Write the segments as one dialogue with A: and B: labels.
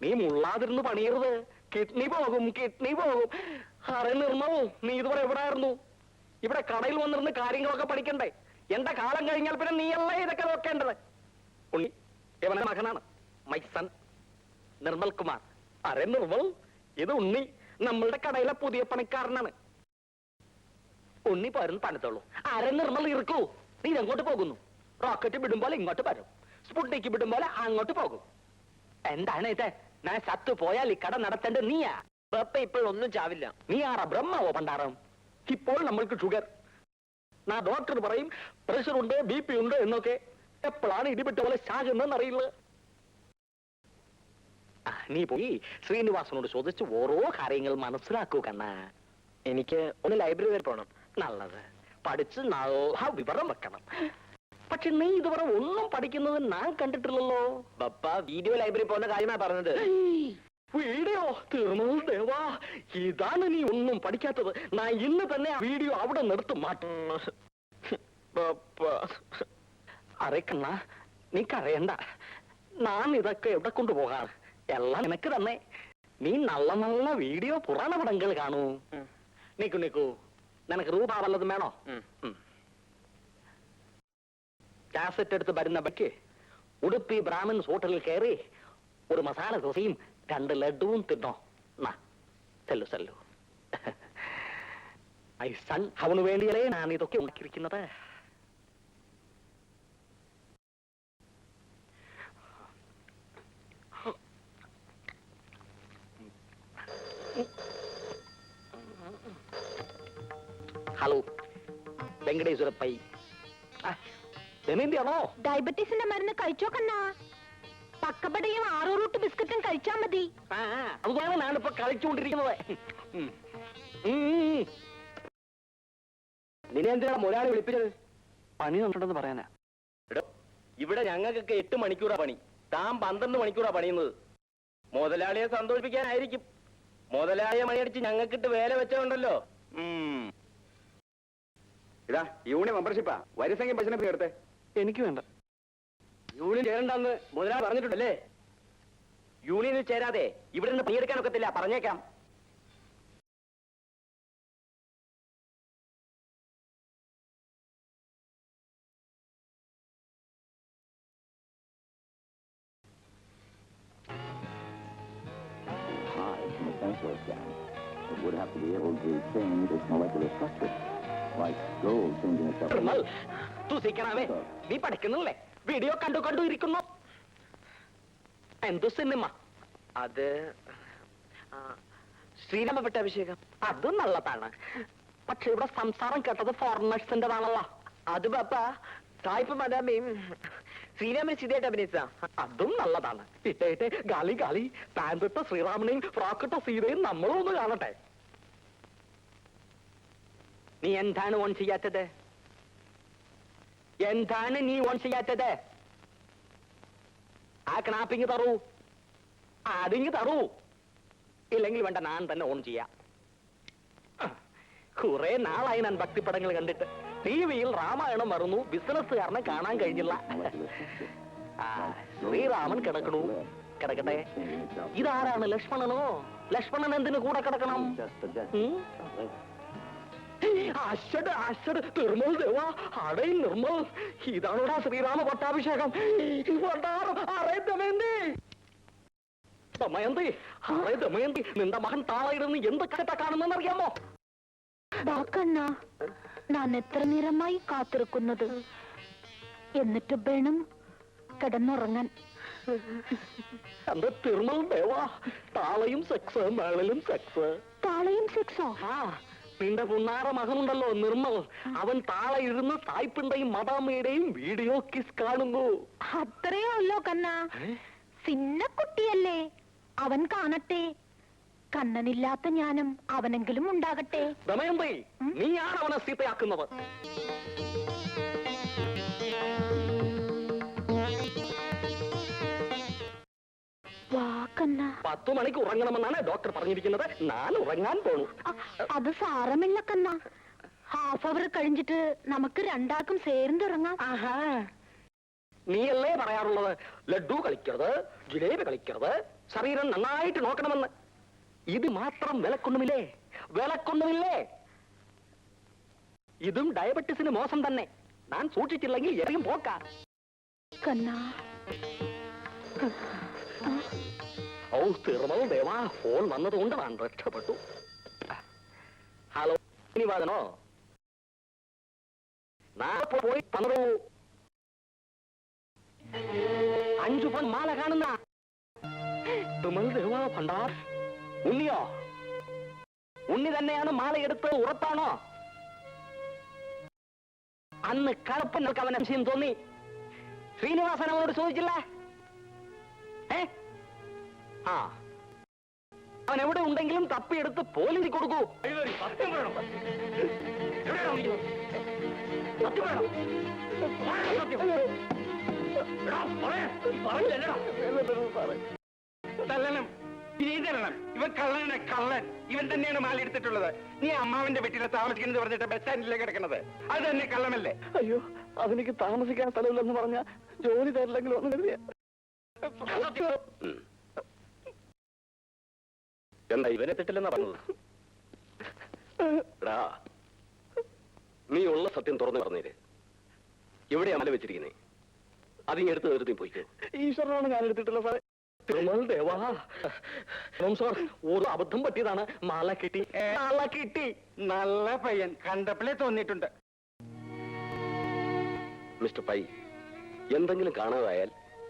A: നീ മുള്ളാതിരുന്ന് പണിയരുത്. കിഡ്നി പോകും, കിഡ്നി പോകും. അറേ നിർമ്മൽ, നീ ഇതുവരെ എവിടായിരുന്നു? ഇവിടെ കടയിൽ വന്നിരുന്ന് കാര്യങ്ങളൊക്കെ പഠിക്കണ്ടേ? എന്റെ കാലം കഴിഞ്ഞാൽ പിന്നെ നീയല്ലേ ഇതൊക്കെ നോക്കേണ്ടത്? ഉണ്ണി ഇവന്റെ മകനാണ്, my son Nirmal Kumar. Array Nirmal, ഇത് ഉണ്ണി, നമ്മളുടെ കടയിലെ പുതിയ പണിക്കാരനാണ്. ഉണ്ണി പോരുന്ന് പണിത്തോളൂ. അരേ നിർമ്മൽ ഇറക്കൂ. നീ എങ്ങോട്ട് പോകുന്നു? റോക്കറ്റ് വിടുമ്പോൾ ഇങ്ങോട്ട് വരും, സ്പുട്നിക്ക് വിടുമ്പോൾ അങ്ങോട്ട് പോകും. എന്താണ് ഇത്? ഞാൻ ചത്തു പോയാൽ ഈ കട നടത്തേണ്ടത് നീയാ. ഇപ്പോഴൊന്നും ചാവില്ല. നീ ആറാ ബ്രഹ്മാവോ പണ്ടാരം? ഇപ്പോൾ നമ്മൾക്ക് ഷുഗർ. നാ ഡോക്ടർ പറയും പ്രഷർ ഉണ്ട്, BP ഉണ്ട് എന്നൊക്കെ. എപ്പോഴാണ് ഇടിപെട്ട പോലെ ശാകുന്നെന്ന് അറിയില്ല. നീ പോയി ശ്രീനിവാസനോട് ചോദിച്ച് ഓരോ കാര്യങ്ങൾ മനസ്സിലാക്കൂ കണ്ണ. എനിക്ക് ഒന്ന് ലൈബ്രറി വരെ പോകണം. നല്ലത്. പഠിച്ച് നല്ല വിവരം വെക്കണം. പക്ഷെ നീ ഇതുവരെ ഒന്നും പഠിക്കുന്നത് ഞാൻ കണ്ടിട്ടില്ലല്ലോ. പപ്പ വീഡിയോ ലൈബ്രറി പോകുന്ന കാര്യമാണ് പറഞ്ഞത്. വീഡിയോ തീർന്നു ദേവാ. ഇതാണ് നീ ഒന്നും പഠിക്കാത്തത്. ഞാൻ ഇന്ന് തന്നെ വീഡിയോ അവിടെ നിർത്തും മാറ്റും. അറിയക്കണ്ണ, നീ കരയണ്ട. ഞാൻ ഇതൊക്കെ എവിടെ കൊണ്ടുപോകാറ്? എല്ലാം നിനക്ക് തന്നെ. നീ നല്ല നല്ല വീഡിയോ പുരാണ പടങ്ങൾ കാണൂ. നിക്കു നിക്കു, നിനക്ക് രൂപ വല്ലതും വേണോ? കാസറ്റ് എടുത്ത് വരുന്ന ബക്ക് ഉടുപ്പി ബ്രാഹ്മിൻസ് ഹോട്ടലിൽ കയറി ഒരു മസാല ദോശയും 2 ലഡുവും തിന്നോ. ചെല്ലു ചെല്ലു. ഐ സൺ, അവന് വേണ്ടിയല്ലേ ഞാൻ ഇതൊക്കെ ഉണ്ടാക്കിയിരിക്കുന്നത്. ഹലോ, വെങ്കടേശ്വര പൈ. ദമയന്തിയാണോ?
B: ഡയബറ്റീസിന്റെ മരുന്ന് കഴിച്ചോ കണ്ണാ? പക്കപ്പടയും 6 റൂട്ട് ബിസ്ക്കറ്റും കഴിച്ചാ മതി.
A: അതുകൊണ്ടാണ് ഞാനിപ്പോ കഴിച്ചുകൊണ്ടിരിക്കുന്നത്. നിന്നെ എന്തിനാണ് മുതലാളി വിളിപ്പിച്ചത്? പണി നോക്കണ്ടെന്ന് പറയാനാ. ഇവിടെ ഞങ്ങൾക്കൊക്കെ 8 മണിക്കൂറാ പണി. താൻ 12 മണിക്കൂറാ പണിയുന്നത്. മുതലാളിയെ സന്തോഷിപ്പിക്കാനായിരിക്കും. മുതലാളിയെ മണിയടിച്ച് ഞങ്ങൾക്കിട്ട് വേല വെച്ചോണ്ടല്ലോ.
C: ഇതാ യൂണിയൻ മെമ്പർഷിപ്പാ. വരിസംഖ്യ പശുനെ എടുത്തേ.
A: എനിക്ക് വേണ്ട. യൂണിയൻ ചേരണ്ടെന്ന് മുതലാളി പറഞ്ഞിട്ടുണ്ടല്ലേ? യൂണിയനിൽ ചേരാതെ ഇവിടെ നിന്ന് പണിയെടുക്കാനൊക്കത്തില്ല, പറഞ്ഞേക്കാം. നീ പഠിക്കുന്നില്ലേ? വീഡിയോ കണ്ടു ഇരിക്കുന്നു. എന്തു സിനിമ അത്? ശ്രീരാമ പട്ടാഭിഷേകം. അതും നല്ലതാണ്. പക്ഷെ ഇവിടെ സംസാരം കേട്ടത് ഫോറിനേഴ്സിന്റെതാണല്ലോ. അത് പാപ്പ സായിപ്പ് മദാമയും ശ്രീരാമൻ സീതയായിട്ട് അഭിനയിച്ച. അതും നല്ലതാണ്. ഇട്ടേ ഗാലി ഗാലി പാൻപിട്ട ശ്രീരാമനെയും ഫ്രോക്കിട്ട സീതയും നമ്മളും ഒന്ന് കാണട്ടെ. നീ എന്താണ് ഓൺ ചെയ്യാത്തത്? എന്താണ് നീ ഓൺ ചെയ്യാത്തത്? ആ ക്നാപ്പിങ് തറൂ, അതിങ് തറൂ. ഇല്ലെങ്കിൽ വേണ്ട, ഞാൻ തന്നെ ഓൺ ചെയ്യാം. കുറെ നാളായി ഞാൻ ഭക്തിപ്പടങ്ങൾ കണ്ടിട്ട്. ടിവിയിൽ രാമായണം വരുന്നു, ബിസിനസ്സുകാരനെ കാണാൻ കഴിഞ്ഞില്ല. ശ്രീരാമൻ കിടക്കണു, കിടക്കട്ടെ. ഇതാരാണ്? ലക്ഷ്മണനോ? ലക്ഷ്മണൻ എന്തിനു കൂടെ കിടക്കണം? നിർമ്മൽ ദേവാ, അടേ നിർമ്മൽ, ഇതാണോടാ ശ്രീരാമ പട്ടാഭിഷേകം? ദമയന്തി, നിന്റെ മകൻ താളായിരുന്നു എന്ത് കഥ കാണുന്നെന്ന് അറിയാമോ?
B: ഞാൻ എത്ര നേരമായി കാത്തിരിക്കുന്നത്. എന്നിട്ട് വേണം കിടന്നുറങ്ങാൻ.
A: എന്റെ തിരുമൽ ദേവാ, താളയും സെക്സ്, മേളിലും സെക്സ്.
B: താളയും സെക്സോ?
A: നിന്റെ പുണ്ണാറ മകനുണ്ടല്ലോ നിർമ്മൽ, അവൻ താളെ ഇരുന്ന് സായിപ്പിന്റെയും മദാമയുടെയും വീഡിയോ കിസ് കാണുന്നു.
B: അത്രയോ ഉള്ളോ കണ്ണ? സിന്ന കുട്ടിയല്ലേ, അവൻ കാണട്ടെ. കണ്ണനില്ലാത്ത ജ്ഞാനം അവനെങ്കിലും ഉണ്ടാകട്ടെ.
A: ദമയന്തി, നീയാണ് അവനെ സീതയാക്കുന്നത്.
B: വാ കണ്ണ.
A: 10 മണിക്ക് ഉറങ്ങണമെന്നാണ് ഡോക്ടർ പറഞ്ഞിരിക്കുന്നത്. ഞാൻ ഉറങ്ങാൻ പോണു.
B: അത് സാരമില്ല കണ്ണ. ഹാഫ് അവർ കഴിഞ്ഞിട്ട് നമുക്ക് രണ്ടാൾക്കും ചേർന്നിറങ്ങാം.
A: നീയല്ലേ പറയാറുള്ളത് ലഡ്ഡു കളിക്കരുത്, ജിലേബി കളിക്കരുത്, ശരീരം നന്നായിട്ട് നോക്കണമെന്ന്. ഇത് മാത്രം വിലക്കൊന്നുമില്ലേ? വിലക്കൊന്നുമില്ലേ? ഇതും ഡയബറ്റിസിന് മോശം തന്നെ. ഞാൻ സൂക്ഷിച്ചില്ലെങ്കിൽ എറിയും പോക്കാ.
B: കണ്ണാ,
A: ഓ തിരുമൽ ദേവാ, ഫോൺ വന്നതുകൊണ്ട് ഞാൻ രക്ഷപ്പെട്ടു. ഹലോ, ശ്രീനിവാസനോ? പോയി പണറൂ 5 പൺ മാല കാണുന്ന തിരുമൽ ദേവാ ഭണ്ഡാർ. ഉണ്ണിയോ? ഉണ്ണി തന്നെയാണ് മാല എടുത്ത് ഉറപ്പാണോ? അന്ന് കളപ്പങ്ങൾക്ക് അവൻ സംശയം തോന്നി. ശ്രീനിവാസൻ അവനോട് ചോദിച്ചില്ല? ആ, അവൻ എവിടെ ഉണ്ടെങ്കിലും തപ്പിയെടുത്ത് പോലീസിൽ കൊടുക്കൂ. സത്യം വേണം. സത്യം വേണം.
D: തല്ലണം, ഇതരണം. ഇവൻ കള്ളനാണ്, കള്ളൻ. ഇവൻ തന്നെയാണ് മാല എടുത്തിട്ടുള്ളത്. നീ അമ്മാവന്റെ വീട്ടിൽ താമസിക്കുന്നത് പറഞ്ഞിട്ട് ബസ് സ്റ്റാൻഡിലേക്ക് കിടക്കുന്നത്, അത് തന്നെ കള്ളമല്ലേ?
A: അയ്യോ, അതെനിക്ക് താമസിക്കാൻ സ്ഥലമില്ലെന്ന് പറഞ്ഞ ജോലി തരില്ലെങ്കിലും ഒന്ന് കരുതിയ.
C: എന്താ ഇവനെ തെറ്റില്ലെന്നാ പറഞ്ഞത്? എടാ, നീ ഉള്ള സത്യം തുറന്നു പറഞ്ഞേര്. എവിടെയാ മല വെച്ചിരിക്കുന്നേ? അതിങ്ങെടുത്ത് തീർത്തി പോയിക്കോ.
A: ഈശ്വരനാണ് ഞാൻ എടുത്തിട്ടില്ല സാറേ. തിരുമൽ ദേവാ, സാർ, ഒരു അബദ്ധം പറ്റിയതാണ്. മാല കിട്ടി, മാല കിട്ടി.
D: നല്ല പയ്യൻ, കണ്ടപ്പോഴേ തോന്നിയിട്ടുണ്ട്.
C: മിസ്റ്റർ പൈ, എന്തെങ്കിലും കാണാതായാൽ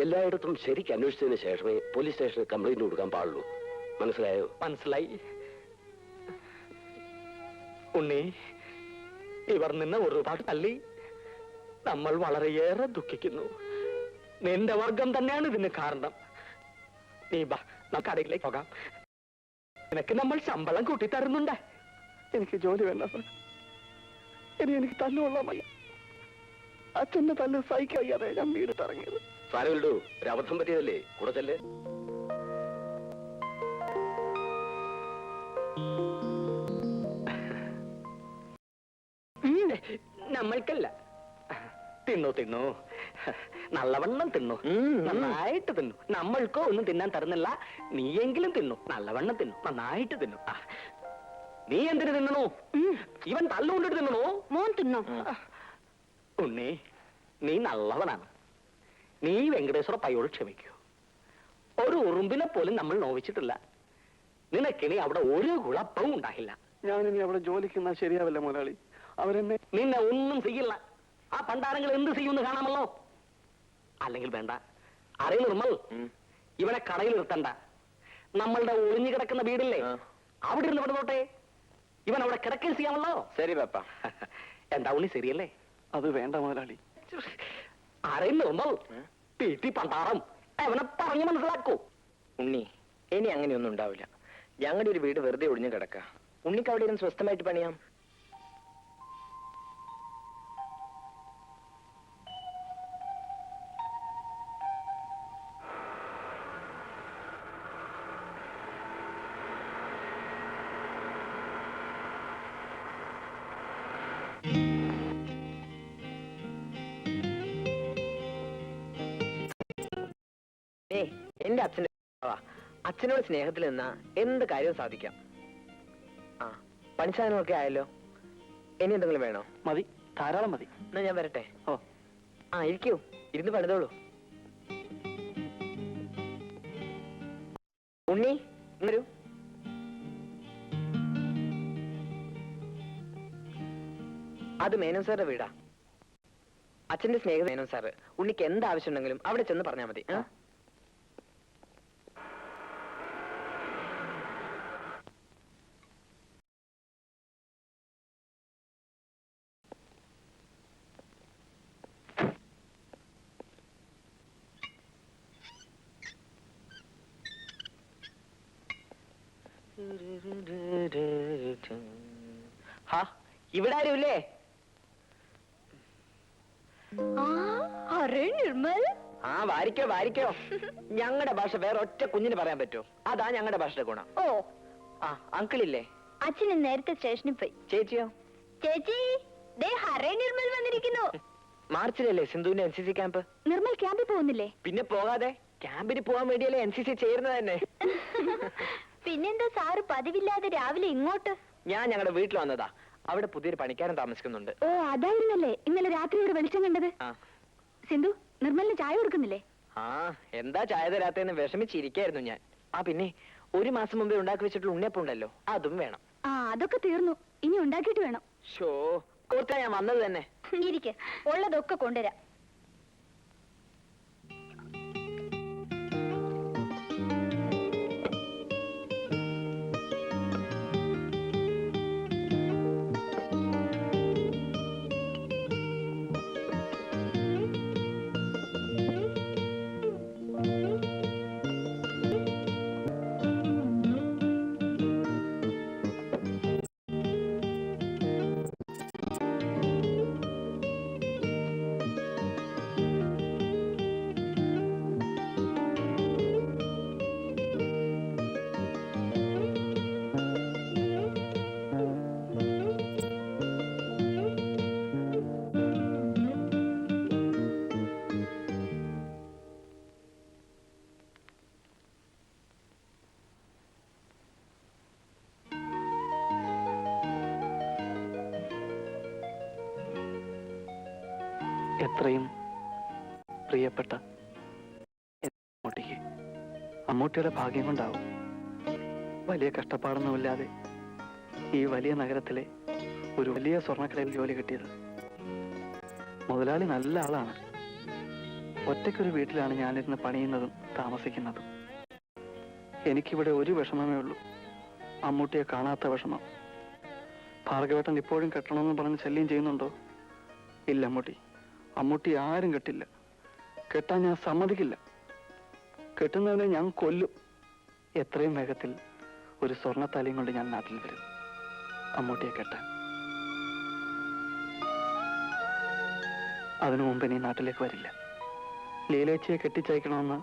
C: എല്ലായിടത്തും ശരിക്ക് അന്വേഷിച്ചതിന് ശേഷമേ പോലീസ് സ്റ്റേഷനിൽ കംപ്ലൈന്റ് കൊടുക്കാൻ പാടുള്ളൂ. മനസ്സിലായോ?
A: മനസ്സിലായി. ഉണ്ണി, ഇവർ നിന്നെ ഒരുപാട് തല്ലി. നമ്മൾ വളരെയേറെ ദുഃഖിക്കുന്നു. നിന്റെ വർഗം തന്നെയാണ് ഇതിന് കാരണം. നീ ബാ, നമുക്ക് കടയിലേക്ക് പോകാം. നിനക്ക് നമ്മൾ ശമ്പളം കൂട്ടി തരുന്നുണ്ട്. എനിക്ക് ജോലി വേണ്ട സാർ. ഇനി എനിക്ക് തല്ലുകൊള്ളാൻ വയ്യ. അച്ഛന്റെ തല്ല് സഹിക്കയ്യാതെ ഞാൻ വീട് ഇറങ്ങിയത്.
C: സാരമില്ലടൂ, ഒരു അബദ്ധം പറ്റിയതല്ലേ, കൂടെ ചെല്ലേ.
A: നമ്മൾക്കല്ല. തിന്നു തിന്നു, നല്ലവണ്ണം തിന്നു, നന്നായിട്ട് തിന്നു. നമ്മൾക്കോ ഒന്നും തിന്നാൻ തരുന്നില്ല. നീയെങ്കിലും തിന്നു, നല്ലവണ്ണം തിന്നു, നന്നായിട്ട് തിന്നു. നീ എന്തിനു തിന്നണു? ഇവൻ തല്ലുകൊണ്ടിട്ട് തിന്നണോ?
B: മോൻ തിന്നോ?
A: ഉണ്ണി, നീ നല്ലവനാണ്. നീ വെങ്കടേശ്വര പയ്യോട് ക്ഷമിക്കൂ. ഒരു ഉറുമ്പിനെ പോലും നമ്മൾ നോവിച്ചിട്ടില്ല. നിനക്കിനി അവിടെ ഒരു കുഴപ്പവും ഉണ്ടാകില്ല. ഞാനിനി അവിടെ ജോലിക്കുന്ന ശരിയാവില്ല മുതലാളി. അവരെന്നെ നിന്നെ ഒന്നും ചെയ്യില്ല. ആ പണ്ടാരങ്ങൾ എന്ത് ചെയ്യുമെന്ന് കാണാമല്ലോ. അല്ലെങ്കിൽ വേണ്ട, അറിയ നിർമ്മൽ, ഇവനെ കടയിൽ നിർത്തണ്ട. നമ്മളുടെ ഒളിഞ്ഞു കിടക്കുന്ന വീടില്ലേ, അവിടെ ഇരുന്ന് വിടുന്നോട്ടെ. ഇവൻ അവിടെ കിടക്കുകയും ചെയ്യാമല്ലോ.
C: ശരി പാപ്പ.
A: എന്താ ഉണ്ണി, ശരിയല്ലേ? അത് വേണ്ട മുതലാളി. അറിയ നിർമ്മൽ, തീറ്റി പണ്ടാറം അവനെ പറഞ്ഞു മനസ്സിലാക്കൂ.
E: ഉണ്ണി, ഇനി അങ്ങനെയൊന്നും ഉണ്ടാവില്ല. ഞങ്ങളുടെ ഒരു വീട് വെറുതെ ഒഴിഞ്ഞു കിടക്ക. ഉണ്ണിക്ക് അവിടെ ഇരുന്ന് സ്വസ്ഥമായിട്ട് പണിയാം. എന്റെ അച്ഛനോട് സ്നേഹത്തിൽ നിന്നാ എന്ത് കാര്യവും സാധിക്കാം. ആ, പണിസാധനമൊക്കെ ആയല്ലോ. ഇനി എന്തെങ്കിലും വേണോ?
A: മതി, ധാരാളം മതി.
E: എന്നാ ഞാൻ വരട്ടെ.
A: ഓ,
E: ആ, ഇരിക്കൂ, ഇരുന്ന് പണിതോളൂ. ഉണ്ണി, വരൂ. അത് മേനോൻ സാറിന്റെ വീടാ. അച്ഛന്റെ സ്നേഹിത മേനോൻ സാറ്. ഉണ്ണിക്ക് എന്താവശ്യം ഉണ്ടെങ്കിലും അവിടെ ചെന്ന് പറഞ്ഞാൽ മതി.
A: ഇവിടെ ആരുമില്ലേ?
B: നിർമ്മൽ,
E: ആ, വാരിക്കോ വാരിക്കോ. ഞങ്ങളുടെ ഭാഷ വേറെ ഒറ്റ കുഞ്ഞിന് പറയാൻ പറ്റുമോ? അതാ ഞങ്ങളുടെ ഭാഷയുടെ ഗുണം.
B: ഓ,
E: ആ, അങ്കിളില്ലേ?
B: അച്ഛൻ നേരത്തെ സ്റ്റേഷനിൽ പോയി.
E: ചേച്ചിയോ?
B: ചേച്ചി, ദേ ഹരേ നിർമ്മൽ വന്നിരിക്കുന്നു.
E: മാർച്ചിലല്ലേ സിന്ധുവിന്റെ NCC ക്യാമ്പ്?
B: നിർമ്മൽ ക്യാമ്പിൽ പോകുന്നില്ലേ?
E: പിന്നെ പോകാതെ. ക്യാമ്പിന് പോകാൻ വേണ്ടിയല്ലേ NCC ചേരുന്നത് തന്നെ.
B: പിന്നെന്താ സാറ് പതിവില്ലാതെ രാവിലെ ഇങ്ങോട്ട്?
E: ഞാൻ ഞങ്ങളുടെ വീട്ടിൽ വന്നതാ. അവിടെ പുതിയൊരു പണിക്കാരൻ താമസിക്കുന്നുണ്ട്.
B: ഓ അതായിരുന്നല്ലേ ഇന്നലെ രാത്രി ഇവിടെ വെളിച്ചം കണ്ടത്.
E: ആ
B: സിന്ധു നിർമ്മലിന് ചായ കൊടുക്കുന്നില്ലേ?
E: ആ എന്താ ചായ തരാത്തേന്ന് വിഷമിച്ചിരിക്കായിരുന്നു ഞാൻ. ആ പിന്നെ 1 മാസം മുമ്പേ ഉണ്ടാക്കി വെച്ചിട്ടുള്ള ഉണ്ണിയപ്പം ഉണ്ടല്ലോ, അതും വേണം.
B: ആ അതൊക്കെ തീർന്നു, ഇനി ഉണ്ടാക്കിയിട്ട് വേണം.
E: ഷോ ഓർത്താ ഞാൻ വന്നത് തന്നെ.
B: ഇരിക്കെ, ഉള്ളതൊക്കെ കൊണ്ടുവരാം.
A: എത്രയും പ്രിയപ്പെട്ട അമ്മൂട്ടിക്ക് അമ്മൂട്ടിയുടെ ഭാഗ്യം കൊണ്ടാവും വലിയ കഷ്ടപ്പാടൊന്നുമില്ലാതെ ഈ വലിയ നഗരത്തിലെ ഒരു വലിയ സ്വർണ്ണക്കടയിൽ ജോലി കിട്ടിയത്. മുതലാളി നല്ല ആളാണ്. ഒറ്റയ്ക്കൊരു വീട്ടിലാണ് ഞാനിരുന്ന് പണിയുന്നതും താമസിക്കുന്നതും. എനിക്കിവിടെ ഒരു വിഷമമേ ഉള്ളൂ, അമ്മൂട്ടിയെ കാണാത്ത വിഷമം. ഭാർഗവേട്ടൻ ഇപ്പോഴും കെട്ടണമെന്ന് പറഞ്ഞ് ശല്യം ചെയ്യുന്നുണ്ടോ? ഇല്ല അമ്മൂട്ടി, അമ്മൂട്ടി ആരും കെട്ടില്ല. കെട്ടാൻ ഞാൻ സമ്മതിക്കില്ല. കെട്ടുന്നതിനെ ഞാൻ കൊല്ലും. എത്രയും വേഗത്തിൽ ഒരു സ്വർണ്ണത്താലിയും കൊണ്ട് ഞാൻ നാട്ടിൽ വരും അമ്മൂട്ടിയെ കെട്ടാൻ. അതിനു മുമ്പ് ഇനി നാട്ടിലേക്ക് വരില്ല. ലീലേച്ചിയെ കെട്ടിച്ചയക്കണമെന്ന്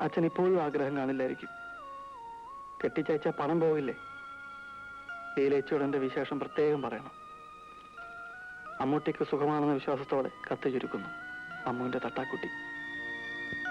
A: അച്ഛൻ ഇപ്പോഴും ആഗ്രഹം കാണില്ലായിരിക്കും. കെട്ടിച്ചയച്ചാൽ പണം പോകില്ലേ? ലീലേച്ചിയോട് എൻ്റെ വിശേഷം പ്രത്യേകം പറയണം. അമ്മൂട്ടിക്ക് സുഖമാണെന്ന വിശ്വാസത്തോടെ കത്ത് ചുരുക്കുന്നു, അമ്മുവിന്റെ തട്ടാക്കുട്ടി.